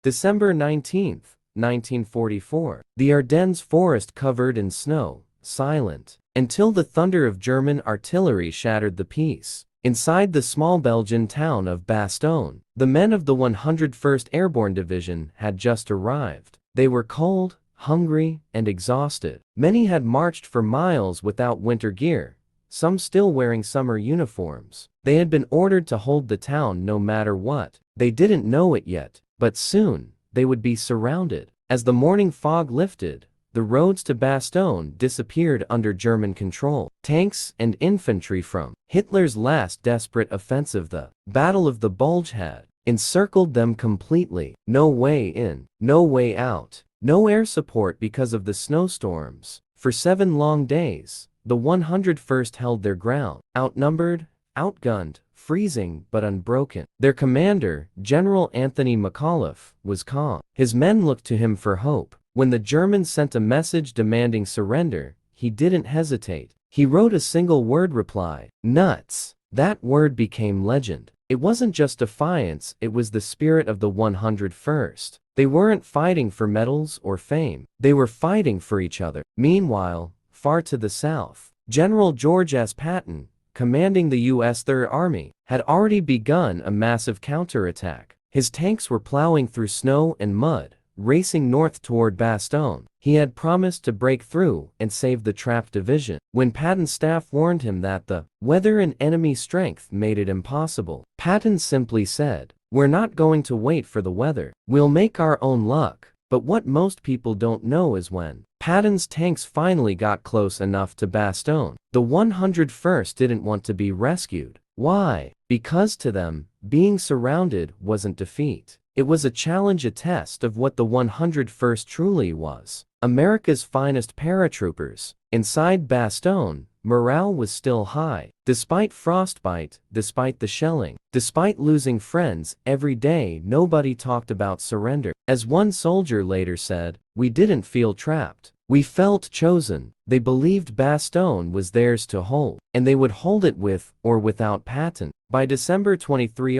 December 19, 1944. The Ardennes forest covered in snow, silent, until the thunder of German artillery shattered the peace. Inside the small Belgian town of Bastogne, the men of the 101st Airborne Division had just arrived. They were cold, hungry, and exhausted. Many had marched for miles without winter gear, some still wearing summer uniforms. They had been ordered to hold the town no matter what. They didn't know it yet, but soon, they would be surrounded. As the morning fog lifted, the roads to Bastogne disappeared under German control. Tanks and infantry from Hitler's last desperate offensive, the Battle of the Bulge, had encircled them completely. No way in, no way out, no air support because of the snowstorms. For 7 long days, the 101st held their ground, outnumbered, outgunned, freezing but unbroken. Their commander, General Anthony McAuliffe, was calm. His men looked to him for hope. When the Germans sent a message demanding surrender, he didn't hesitate. He wrote a single-word reply: nuts. That word became legend. It wasn't just defiance, it was the spirit of the 101st. They weren't fighting for medals or fame. They were fighting for each other. Meanwhile, far to the south, General George S. Patton, commanding the U.S. Third Army, had already begun a massive counterattack. His tanks were plowing through snow and mud, racing north toward Bastogne. He had promised to break through and save the trapped division. When Patton's staff warned him that the weather and enemy strength made it impossible, Patton simply said, "We're not going to wait for the weather. We'll make our own luck." But what most people don't know is when Patton's tanks finally got close enough to Bastogne, the 101st didn't want to be rescued. Why? Because to them, being surrounded wasn't defeat. It was a challenge, a test of what the 101st truly was. America's finest paratroopers. Inside Bastogne, morale was still high. Despite frostbite, despite the shelling, despite losing friends every day, nobody talked about surrender. As one soldier later said, "We didn't feel trapped. We felt chosen." They believed Bastogne was theirs to hold, and they would hold it with or without Patton. By December 23,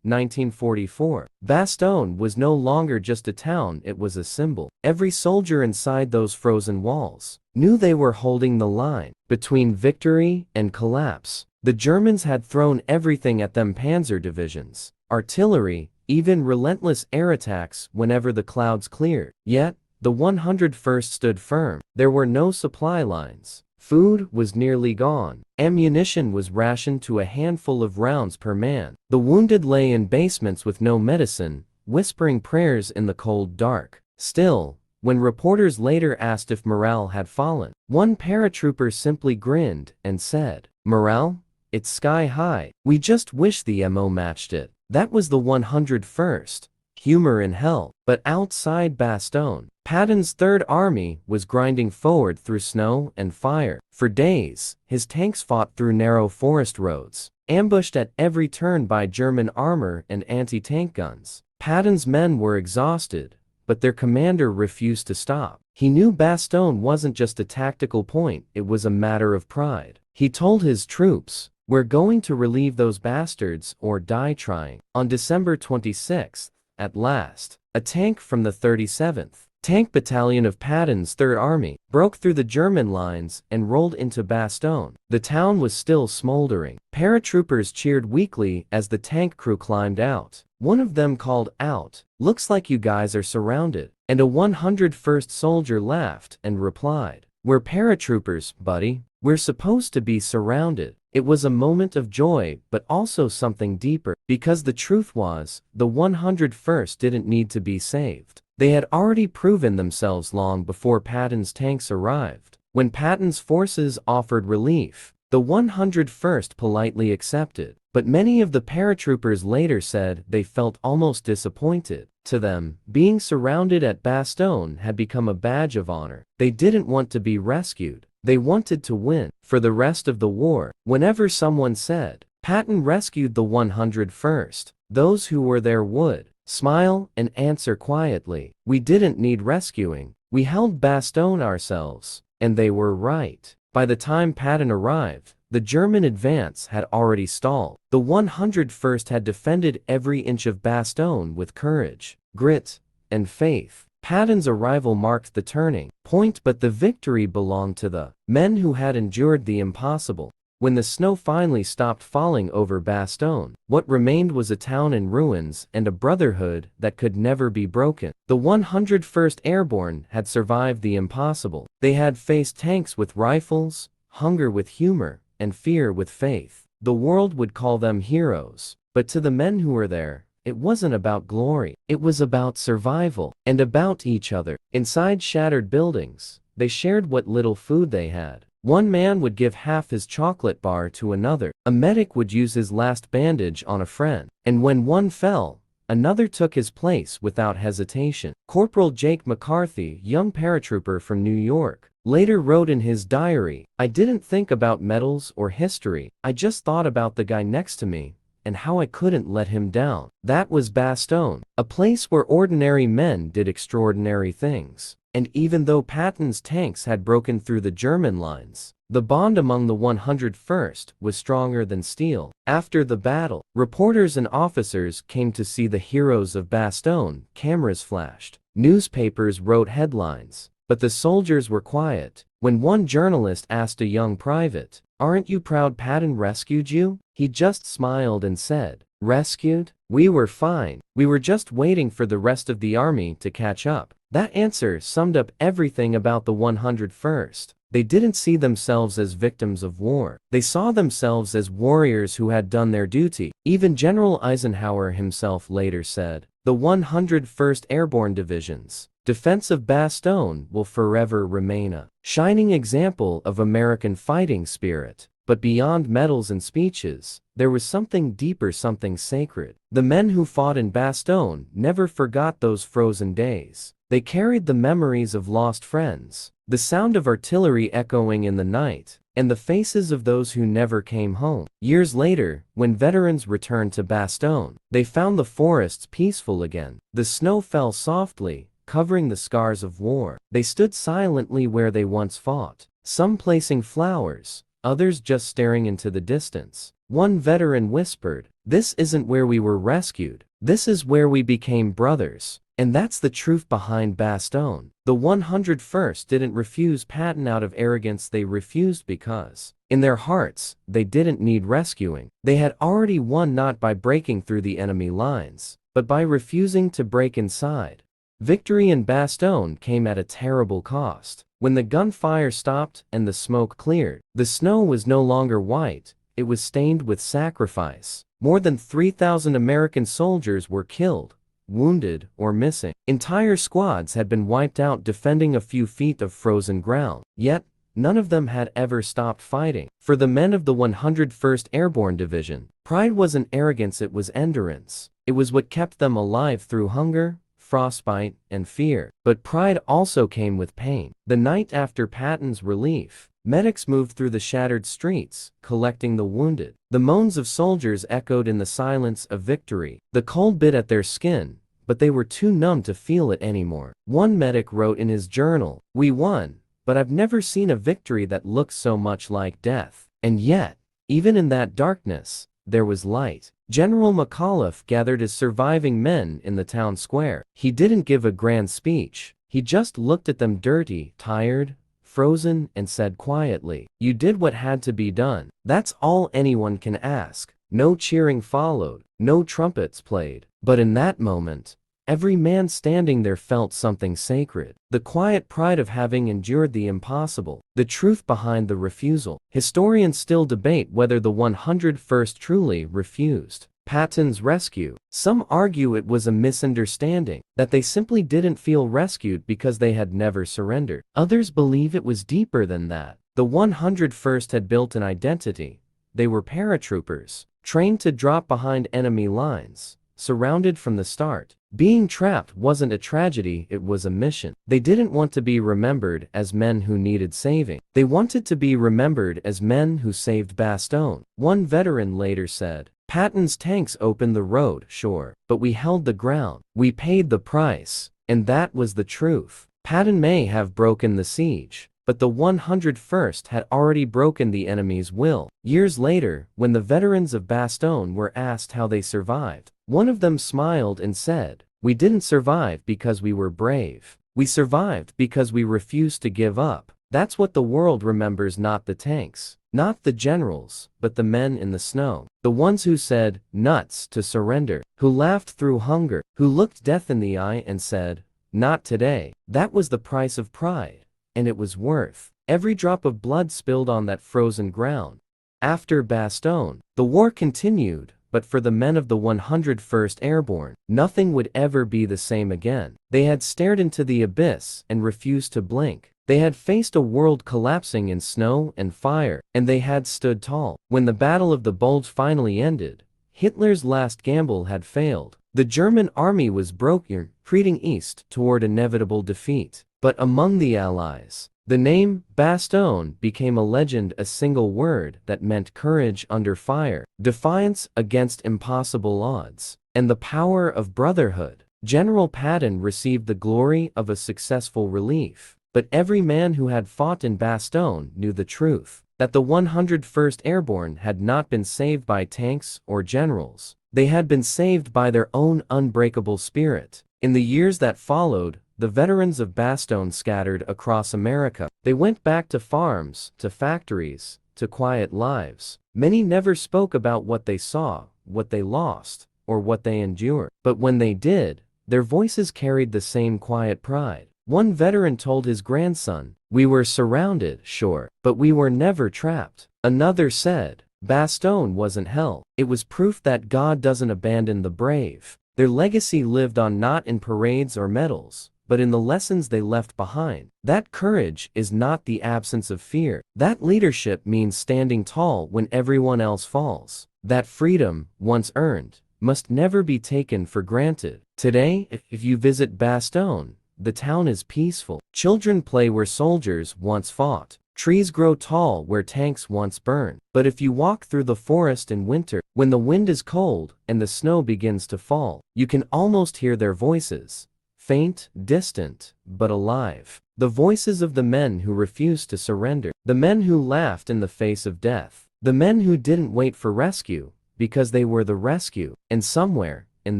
1944, Bastogne was no longer just a town, it was a symbol. Every soldier inside those frozen walls knew they were holding the line between victory and collapse. The Germans had thrown everything at them: panzer divisions, artillery, even relentless air attacks whenever the clouds cleared. Yet, the 101st stood firm. There were no supply lines. Food was nearly gone. Ammunition was rationed to a handful of rounds per man. The wounded lay in basements with no medicine, whispering prayers in the cold dark. Still, when reporters later asked if morale had fallen, one paratrooper simply grinned and said, "Morale? It's sky high. We just wish the MO matched it." That was the 101st. Humor in hell. But outside Bastogne, Patton's Third Army was grinding forward through snow and fire. For days, his tanks fought through narrow forest roads, ambushed at every turn by German armor and anti-tank guns. Patton's men were exhausted, but their commander refused to stop. He knew Bastogne wasn't just a tactical point, it was a matter of pride. He told his troops, "We're going to relieve those bastards or die trying." On December 26, at last, a tank from the 37th Tank Battalion of Patton's Third Army broke through the German lines and rolled into Bastogne. The town was still smoldering. Paratroopers cheered weakly as the tank crew climbed out. One of them called out, "Looks like you guys are surrounded." And a 101st soldier laughed and replied, "We're paratroopers, buddy. We're supposed to be surrounded." It was a moment of joy, but also something deeper, because the truth was, the 101st didn't need to be saved. They had already proven themselves long before Patton's tanks arrived. When Patton's forces offered relief, the 101st politely accepted. But many of the paratroopers later said they felt almost disappointed. To them, being surrounded at Bastogne had become a badge of honor. They didn't want to be rescued. They wanted to win. For the rest of the war, whenever someone said, "Patton rescued the 101st," those who were there would smile and answer quietly, "We didn't need rescuing. We held Bastogne ourselves." And they were right. By the time Patton arrived, The German advance had already stalled. The 101st had defended every inch of Bastogne with courage, grit, and faith. Patton's arrival marked the turning point, but the victory belonged to the men who had endured the impossible. When the snow finally stopped falling over Bastogne, what remained was a town in ruins and a brotherhood that could never be broken. The 101st Airborne had survived the impossible. They had faced tanks with rifles, hunger with humor, and fear with faith. The world would call them heroes, but to the men who were there, it wasn't about glory. It was about survival, and about each other. Inside shattered buildings, they shared what little food they had. One man would give half his chocolate bar to another. A medic would use his last bandage on a friend. And when one fell, another took his place without hesitation. Corporal Jake McCarthy, young paratrooper from New York, later wrote in his diary, "I didn't think about medals or history. I just thought about the guy next to me and how I couldn't let him down." That was Bastogne, a place where ordinary men did extraordinary things. And even though Patton's tanks had broken through the German lines, the bond among the 101st was stronger than steel. After the battle, reporters and officers came to see the heroes of Bastogne. Cameras flashed. Newspapers wrote headlines. But the soldiers were quiet. When one journalist asked a young private, "Aren't you proud Patton rescued you?" he just smiled and said, "Rescued? We were fine. We were just waiting for the rest of the army to catch up." That answer summed up everything about the 101st. They didn't see themselves as victims of war. They saw themselves as warriors who had done their duty. Even General Eisenhower himself later said, "The 101st Airborne Division's defense of Bastogne will forever remain a shining example of American fighting spirit." But beyond medals and speeches, there was something deeper, something sacred. The men who fought in Bastogne never forgot those frozen days. They carried the memories of lost friends, the sound of artillery echoing in the night, and the faces of those who never came home. Years later, when veterans returned to Bastogne, they found the forests peaceful again. The snow fell softly, covering the scars of war. They stood silently where they once fought, some placing flowers, others just staring into the distance. One veteran whispered, "This isn't where we were rescued. This is where we became brothers." And that's the truth behind Bastogne. The 101st didn't refuse Patton out of arrogance. They refused because, in their hearts, they didn't need rescuing. They had already won, not by breaking through the enemy lines, but by refusing to break inside. Victory in Bastogne came at a terrible cost. When the gunfire stopped and the smoke cleared, the snow was no longer white, it was stained with sacrifice. More than 3,000 American soldiers were killed, wounded, or missing. Entire squads had been wiped out defending a few feet of frozen ground. Yet, none of them had ever stopped fighting. For the men of the 101st Airborne Division, pride wasn't arrogance, it was endurance. It was what kept them alive through hunger, frostbite, and fear. But pride also came with pain. The night after Patton's relief, medics moved through the shattered streets, collecting the wounded. The moans of soldiers echoed in the silence of victory. The cold bit at their skin, but they were too numb to feel it anymore. One medic wrote in his journal, "We won, but I've never seen a victory that looks so much like death." And yet, even in that darkness, there was light. General McAuliffe gathered his surviving men in the town square. He didn't give a grand speech. He just looked at them, dirty, tired, frozen, and said quietly, "You did what had to be done. That's all anyone can ask." No cheering followed, no trumpets played. But in that moment, every man standing there felt something sacred. The quiet pride of having endured the impossible. The truth behind the refusal. Historians still debate whether the 101st truly refused Patton's rescue. Some argue it was a misunderstanding, that they simply didn't feel rescued because they had never surrendered. Others believe it was deeper than that. The 101st had built an identity. They were paratroopers, trained to drop behind enemy lines, surrounded from the start. Being trapped wasn't a tragedy, it was a mission. They didn't want to be remembered as men who needed saving. They wanted to be remembered as men who saved Bastogne. One veteran later said, "Patton's tanks opened the road, sure, but we held the ground. We paid the price." And that was the truth. Patton may have broken the siege, but the 101st had already broken the enemy's will. Years later, when the veterans of Bastogne were asked how they survived, one of them smiled and said, "We didn't survive because we were brave. We survived because we refused to give up." That's what the world remembers, not the tanks, not the generals, but the men in the snow. The ones who said, "Nuts," to surrender, who laughed through hunger, who looked death in the eye and said, "Not today." That was the price of pride, and it was worth every drop of blood spilled on that frozen ground. After Bastogne, the war continued, but for the men of the 101st Airborne, nothing would ever be the same again. They had stared into the abyss and refused to blink. They had faced a world collapsing in snow and fire, and they had stood tall. When the Battle of the Bulge finally ended, Hitler's last gamble had failed. The German army was broken, retreating east toward inevitable defeat. But among the Allies, the name Bastogne became a legend, a single word that meant courage under fire, defiance against impossible odds, and the power of brotherhood. General Patton received the glory of a successful relief. But every man who had fought in Bastogne knew the truth, that the 101st Airborne had not been saved by tanks or generals. They had been saved by their own unbreakable spirit. In the years that followed, the veterans of Bastogne scattered across America. They went back to farms, to factories, to quiet lives. Many never spoke about what they saw, what they lost, or what they endured. But when they did, their voices carried the same quiet pride. One veteran told his grandson, "We were surrounded, sure, but we were never trapped." Another said, "Bastogne wasn't hell. It was proof that God doesn't abandon the brave." Their legacy lived on, not in parades or medals, but in the lessons they left behind. That courage is not the absence of fear. That leadership means standing tall when everyone else falls. That freedom, once earned, must never be taken for granted. Today, if you visit Bastogne, the town is peaceful. Children play where soldiers once fought. Trees grow tall where tanks once burned. But if you walk through the forest in winter, when the wind is cold and the snow begins to fall, you can almost hear their voices. Faint, distant, but alive. The voices of the men who refused to surrender. The men who laughed in the face of death. The men who didn't wait for rescue, because they were the rescue. And somewhere, in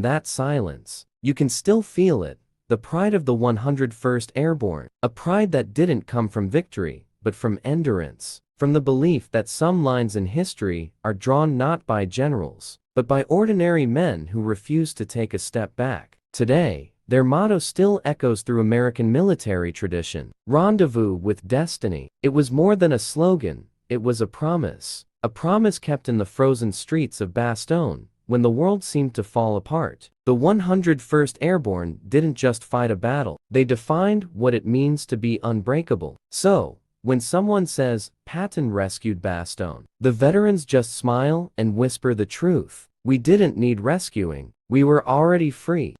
that silence, you can still feel it. The pride of the 101st Airborne, a pride that didn't come from victory, but from endurance, from the belief that some lines in history are drawn not by generals, but by ordinary men who refuse to take a step back. Today, their motto still echoes through American military tradition. Rendezvous with destiny. It was more than a slogan, it was a promise kept in the frozen streets of Bastogne. When the world seemed to fall apart, the 101st Airborne didn't just fight a battle, they defined what it means to be unbreakable. So, when someone says, "Patton rescued Bastogne," the veterans just smile and whisper the truth. We didn't need rescuing, we were already free.